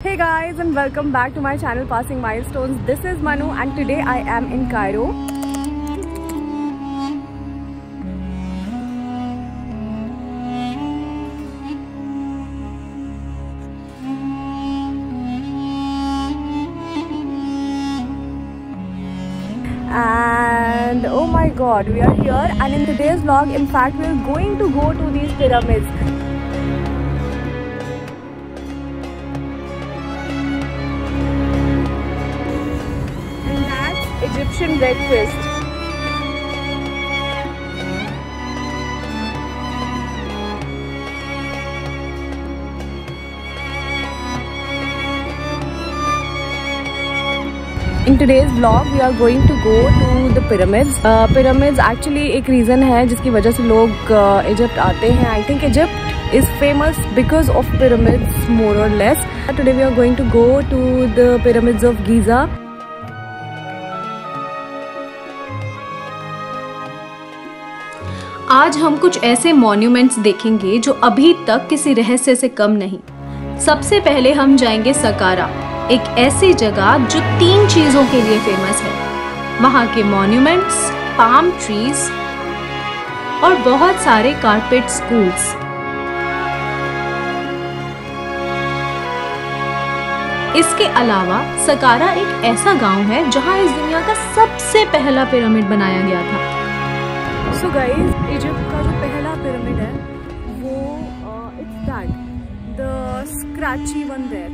Hey guys, and welcome back to my channel Passing Milestones. This is Manu and today I am in Cairo. And oh my god, we are here, and in today's vlog in fact we are going to go to these pyramids. Egyptian breakfast. In today's vlog we are going to go to the pyramids. Pyramids actually एक reason है जिसकी वजह से लोग Egypt आते हैं. I think Egypt is famous because of pyramids more or less. Today we are going to go to the pyramids of Giza. आज हम कुछ ऐसे मॉन्यूमेंट्स देखेंगे जो अभी तक किसी रहस्य से कम नहीं। सबसे पहले हम जाएंगे सकारा, एक ऐसी जगह जो 3 चीजों के लिए फेमस है। वहाँ के मॉन्यूमेंट्स, पाम ट्रीज और बहुत सारे कारपेट स्कूल्स। इसके अलावा सकारा एक ऐसा गांव है जहाँ इस दुनिया का सबसे पहला पिरामिड बनाया गया था। So guys, इजिप्ट का जो पहला पिरामिड है वो it's that the scratchy one there.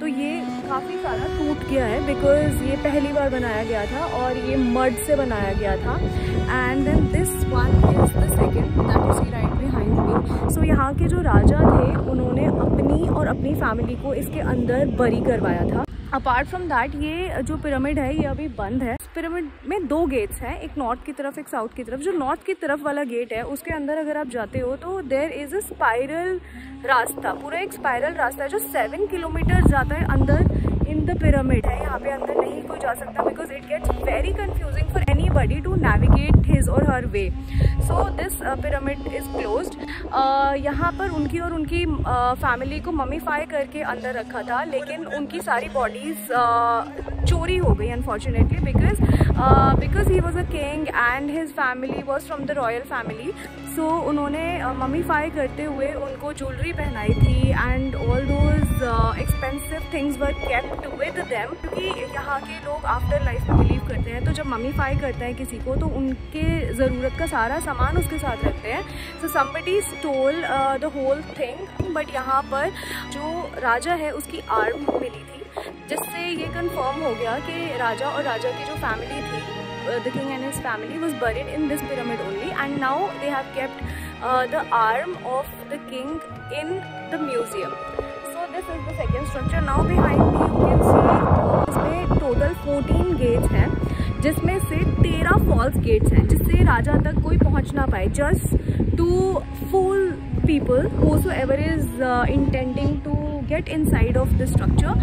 तो ये काफ़ी सारा टूट गया है बिकॉज ये पहली बार बनाया गया था और ये मड से बनाया गया था। And then this one is the second that you see right behind me. So यहाँ के जो राजा थे उन्होंने अपनी और अपनी फैमिली को इसके अंदर बरी करवाया था। अपार्ट फ्रॉम दैट ये जो पिरामिड है ये अभी बंद है। पिरामिड में 2 गेट्स हैं, एक नॉर्थ की तरफ एक साउथ की तरफ। जो नॉर्थ की तरफ वाला गेट है उसके अंदर अगर आप जाते हो तो देयर इज अ स्पाइरल रास्ता, पूरा एक स्पाइरल रास्ता है जो 7 किलोमीटर जाता है अंदर इन द पिरामिड है। यहाँ पे अंदर नहीं कोई जा सकता because it gets very confusing for anybody to navigate his or her way. So this pyramid is closed. यहाँ पर उनकी और उनकी फैमिली को ममीफाई करके अंदर रखा था, लेकिन उनकी सारी बॉडीज चोरी हो गई unfortunately because he was a king and his family was from the royal family. So उन्होंने ममीफाई करते हुए उनको ज्वेलरी पहनाई थी and all those expensive things were kept with them, क्योंकि यहाँ के लोग आफ्टर लाइफ में बिलीव करते हैं। तो जब ममीफाई करते हैं किसी को तो उनके ज़रूरत का सारा सामान उसके साथ रखते हैं। So somebody stole the whole thing, but यहाँ पर जो राजा है उसकी आर्म मिली थी जिससे ये कंफर्म हो गया कि राजा और राजा की जो फैमिली थी, the king and his family was buried in this pyramid only, and now they have kept the arm of the king in the museum. So this is the second structure. Now behind me you can see इसमें total 14 gates हैं जिसमें से 13 false gates हैं जिससे राजा तक कोई पहुंच ना पाए, just to fool people whosoever is intending to get inside of the structure,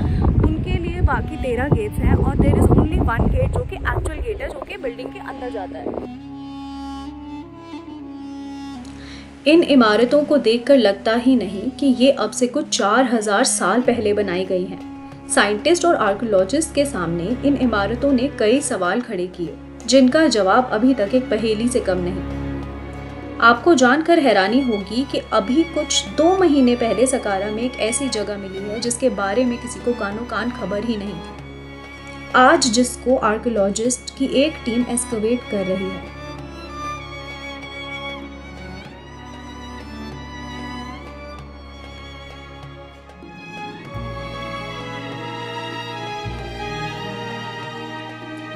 उनके लिए बाकी 13 गेट्स हैं और देयर इज ओनली 1 गेट जो कि एक्चुअल गेट है जो कि बिल्डिंग के अंदर जाता है। इन इमारतों को देखकर लगता ही नहीं कि ये अब से कुछ 4000 साल पहले बनाई गई हैं। साइंटिस्ट और आर्कियोलॉजिस्ट के सामने इन इमारतों ने कई सवाल खड़े किए जिनका जवाब अभी तक एक पहेली से कम नहीं। आपको जानकर हैरानी होगी कि अभी कुछ 2 महीने पहले सकारा में एक ऐसी जगह मिली है जिसके बारे में किसी को कानो कान खबर ही नहीं थी, आज जिसको आर्कियोलॉजिस्ट की एक टीम एक्सकवेट कर रही है।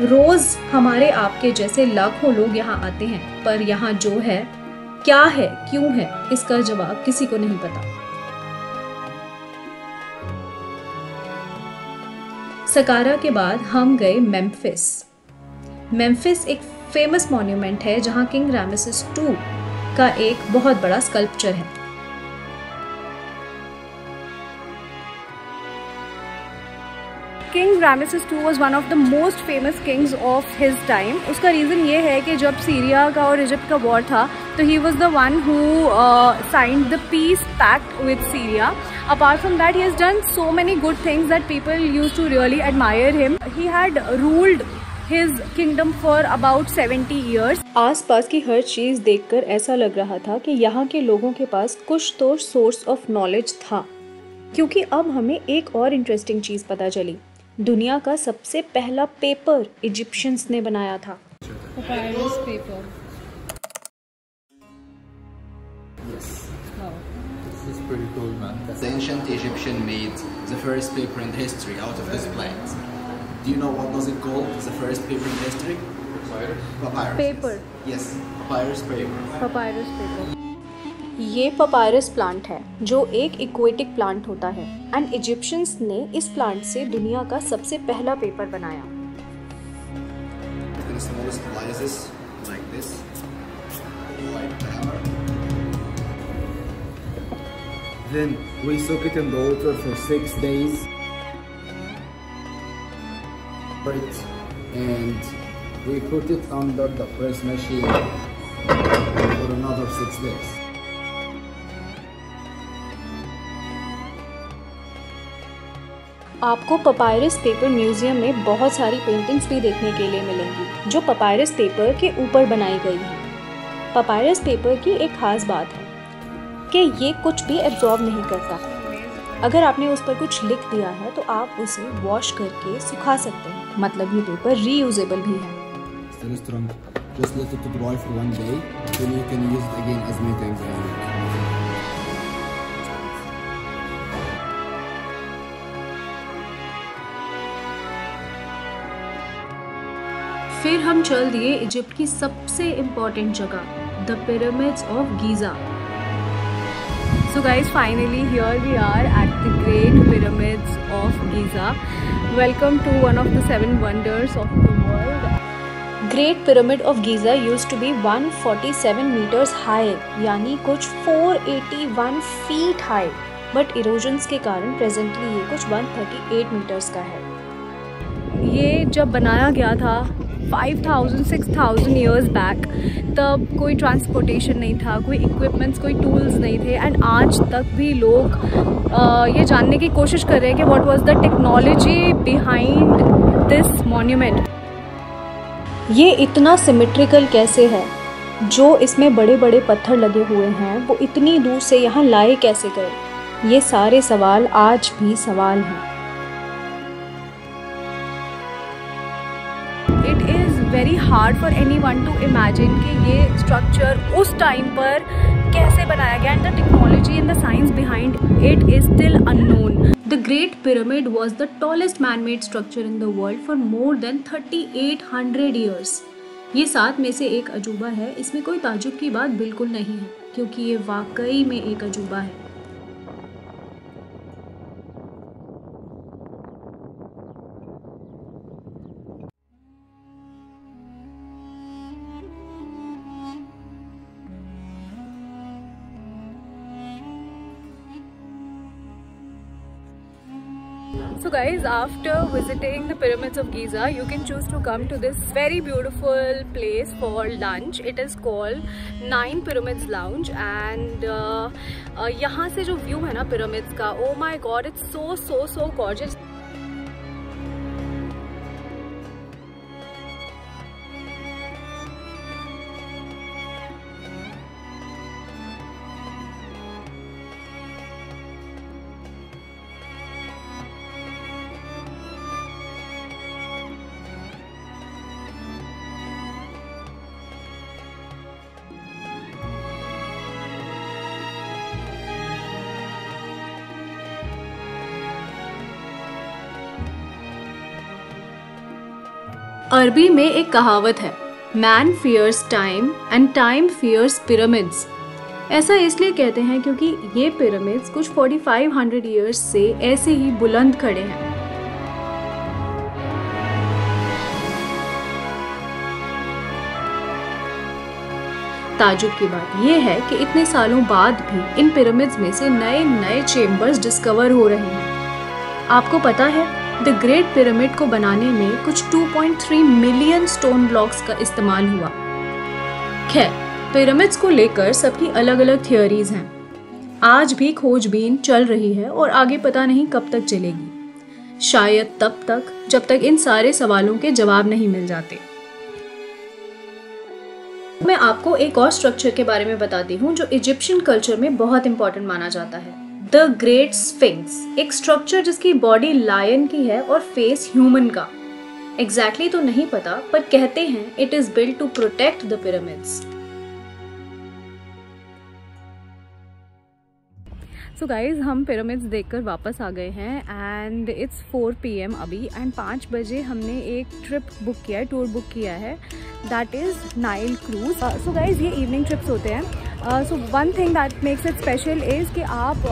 रोज हमारे आपके जैसे लाखों लोग यहाँ आते हैं, पर यहाँ जो है, क्या है, क्यों है, इसका जवाब किसी को नहीं पता। सकारा के बाद हम गए मेम्फिस। मेम्फिस एक फेमस मॉन्यूमेंट है जहाँ किंग रामेसेस II का एक बहुत बड़ा स्कल्पचर है। King Ramesses II was one of the most famous kings of his time. उसका रीज़न ये है कि जब सीरिया का और इजिप्ट का वॉर था तो he was the one who signed the peace pact with Syria. Apart from that, he has done so many good things that people used to really admire him. He had ruled his kingdom for about 70 years. आसपास की हर चीज़ देखकर ऐसा लग रहा था कि यहाँ के लोगों के पास कुछ तो सोर्स ऑफ नॉलेज था, क्योंकि अब हमें एक और इंटरेस्टिंग चीज़ पता चली। दुनिया का सबसे पहला पेपर इजिप्शियंस ने बनाया था। Papyrus paper. Yes. Wow. This is pretty cool, man. The ancient Egyptian made the first paper in history out of this plant. Do you know what does it called? The first paper in history? Papyrus. Paper. Yes, papyrus paper. Papyrus paper. ये papyrus plant है जो एक aquatic plant होता है and Egyptians ने इस plant से दुनिया का सबसे पहला पेपर बनाया। The smallest slices like this, like hammer. Then we soak it in the water for 6 days. And we put it under the press machine for another 6 days. आपको papyrus paper museum में बहुत सारी paintings भी देखने के लिए मिलेंगी जो पपायरस पेपर के ऊपर बनाई गई हैं। पपायरस पेपर की एक खास बात है कि ये कुछ भी एब्जॉर्ब नहीं करता। अगर आपने उस पर कुछ लिख दिया है तो आप उसे वॉश करके सुखा सकते हैं, मतलब ये पेपर रीयूजेबल भी है। Still strong. Just let it dry for 1 day, then you can use it again as many times as you want. फिर हम चल दिए इजिप्ट की सबसे इम्पोर्टेंट जगह, the pyramids of Giza. So guys, finally here we are at the Great Pyramids of Giza. Welcome to one of the 7 wonders of the world. Great pyramid of Giza used to be 147 metres high, यानी कुछ 481 feet high, but erosions के कारण presently ये कुछ 138 metres का है। ये जब बनाया गया था 5000-6000 ईयर्स बैक, तब कोई ट्रांसपोर्टेशन नहीं था, कोई इक्विपमेंट्स, कोई टूल्स नहीं थे एंड आज तक भी लोग ये जानने की कोशिश कर रहे हैं कि what was the technology behind this monument. ये इतना सिमेट्रिकल कैसे है? जो इसमें बड़े बड़े पत्थर लगे हुए हैं वो इतनी दूर से यहाँ लाए कैसे गए? ये सारे सवाल आज भी सवाल हैं। Very hard for anyone to imagine कि ये स्ट्रक्चर उस टाइम पर कैसे बनाया गया and the technology and the science behind it is still unknown. The great pyramid was the tallest man made structure in the world for more than 3800 years. ये 7 में से एक अजूबा है, इसमें कोई ताजुब की बात बिल्कुल नहीं है क्योंकि ये वाकई में एक अजूबा है। So guys, after visiting the pyramids of Giza, you can choose to come to this very beautiful place for lunch. It is called 9 Pyramids Lounge and यहाँ से जो view है ना pyramids का, oh my god, it's so gorgeous. अरबी में एक कहावत है, man fears time and time fears pyramids. ऐसा इसलिए कहते हैं क्योंकि ये पिरामिड्स कुछ 4500 ईयर्स से ऐसे ही बुलंद खड़े हैं। ताजुब की बात यह है कि इतने सालों बाद भी इन पिरामिड्स में से नए नए चेम्बर्स डिस्कवर हो रहे हैं। आपको पता है, द ग्रेट पिरामिड को बनाने में कुछ 2.3 मिलियन स्टोन ब्लॉक्स का इस्तेमाल हुआ। खैर, पिरामिड्स को लेकर सबकी अलग अलग थियोरीज हैं। आज भी खोजबीन चल रही है और आगे पता नहीं कब तक चलेगी। शायद तब तक जब तक इन सारे सवालों के जवाब नहीं मिल जाते। मैं आपको एक और स्ट्रक्चर के बारे में बताती हूँ जो इजिप्शियन कल्चर में बहुत इंपॉर्टेंट माना जाता है, द ग्रेट स्फिंक्स। एक स्ट्रक्चर जिसकी बॉडी लायन की है और फेस ह्यूमन का। एग्जैक्टली तो नहीं पता, पर कहते हैं it is built to protect the pyramids. So guys, हम पिरामिड्स देखकर वापस आ गए हैं एंड इट्स 4 PM अभी, एंड 5 बजे हमने एक ट्रिप बुक किया है, टूर बुक किया है, that is Nile cruise. So guys, ये इवनिंग ट्रिप्स होते हैं। So one thing that makes it special is कि आप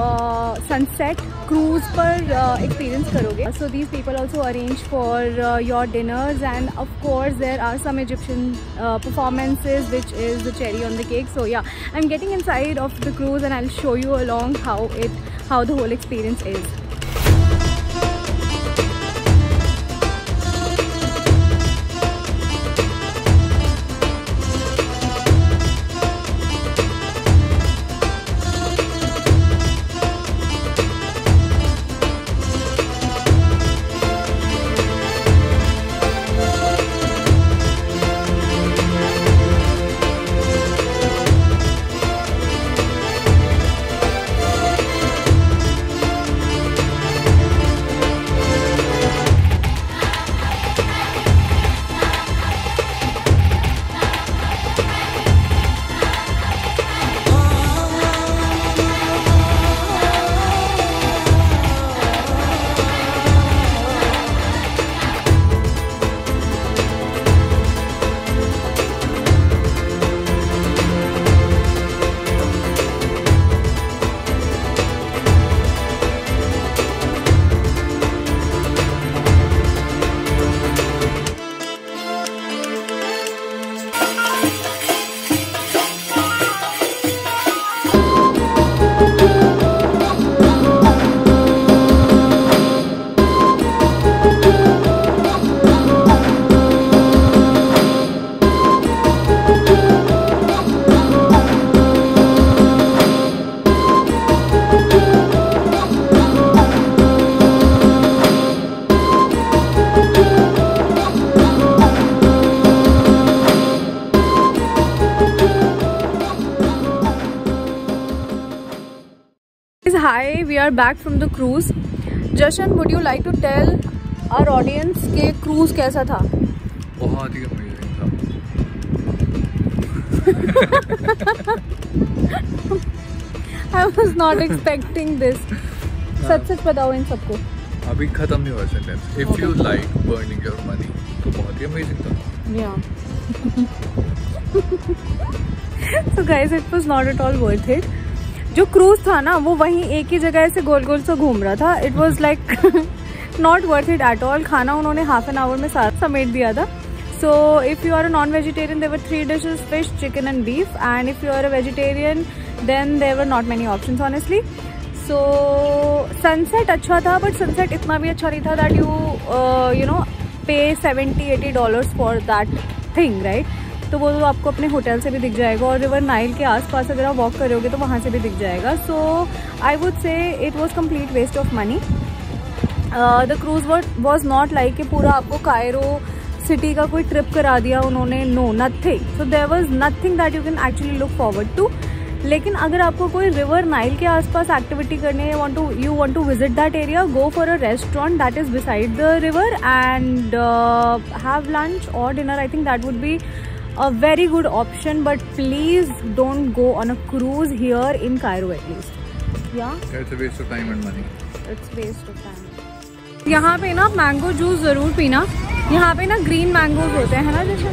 सनसेट क्रूज पर एक्सपीरियंस करोगे। So these people also arrange for your dinners and of course there are some Egyptian performances which is the cherry on the cake. So yeah, I'm getting inside of the cruise and I'll show you along how the whole experience is. Hi, we are back from the cruise. Jashan, would you like to tell our audience के cruise कैसा था? बहुत ही amazing था। I was not expecting this. सच बताओ इन सबको। अभी खत्म नहीं हुआ sentence. If you like burning your money, तो बहुत ही amazing था। Yeah. So guys, it was not at all worth it. जो क्रूज था ना, वो वहीं एक ही जगह से गोल गोल से घूम रहा था। It was like not worth it at all. खाना उन्होंने हाफ एन आवर में सारा समेट दिया था। So if you are a non vegetarian there were 3 dishes, fish, chicken and beef, and if you are a vegetarian then there were not many options honestly. So sunset अच्छा था, but sunset इतना भी अच्छा नहीं था that you know पे $70-80 for that thing, right? तो वो आपको अपने होटल से भी दिख जाएगा और रिवर नाइल के आसपास अगर आप वॉक करोगे तो वहाँ से भी दिख जाएगा। So I would say it was complete waste of money. The cruise was not like कि पूरा आपको कायरो सिटी का कोई ट्रिप करा दिया उन्होंने, no nothing. So there was nothing that you can actually look forward to. लेकिन अगर आपको कोई रिवर नाइल के आसपास एक्टिविटी करनी है, you want to visit that area, go for a restaurant that is beside the river and have lunch or dinner. I think that would be a very good option, but please don't go on a cruise here in Cairo at least. Yeah, it's a waste of time and money. It's waste of time. यहाँ पे ना mango juice जरूर पीना। यहाँ पे ना green mangoes होते हैं ना, जैसे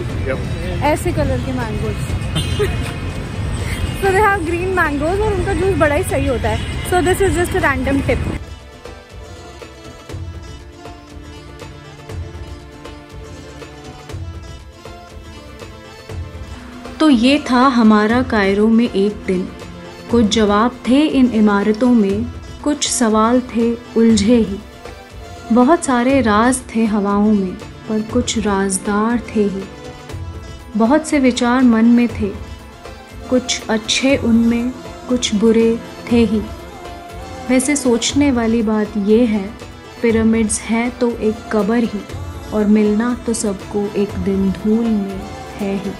ऐसे कलर के mangoes. So they have green mangoes और उनका जूस बड़ा ही सही होता है। So this is just a random tip. तो ये था हमारा कायरो में एक दिन। कुछ जवाब थे इन इमारतों में, कुछ सवाल थे उलझे ही। बहुत सारे राज थे हवाओं में, पर कुछ राजदार थे ही। बहुत से विचार मन में थे, कुछ अच्छे उनमें, कुछ बुरे, थे ही। वैसे सोचने वाली बात ये है, पिरामिड्स हैं तो एक कब्र ही, और मिलना तो सबको एक दिन धूल में है ही।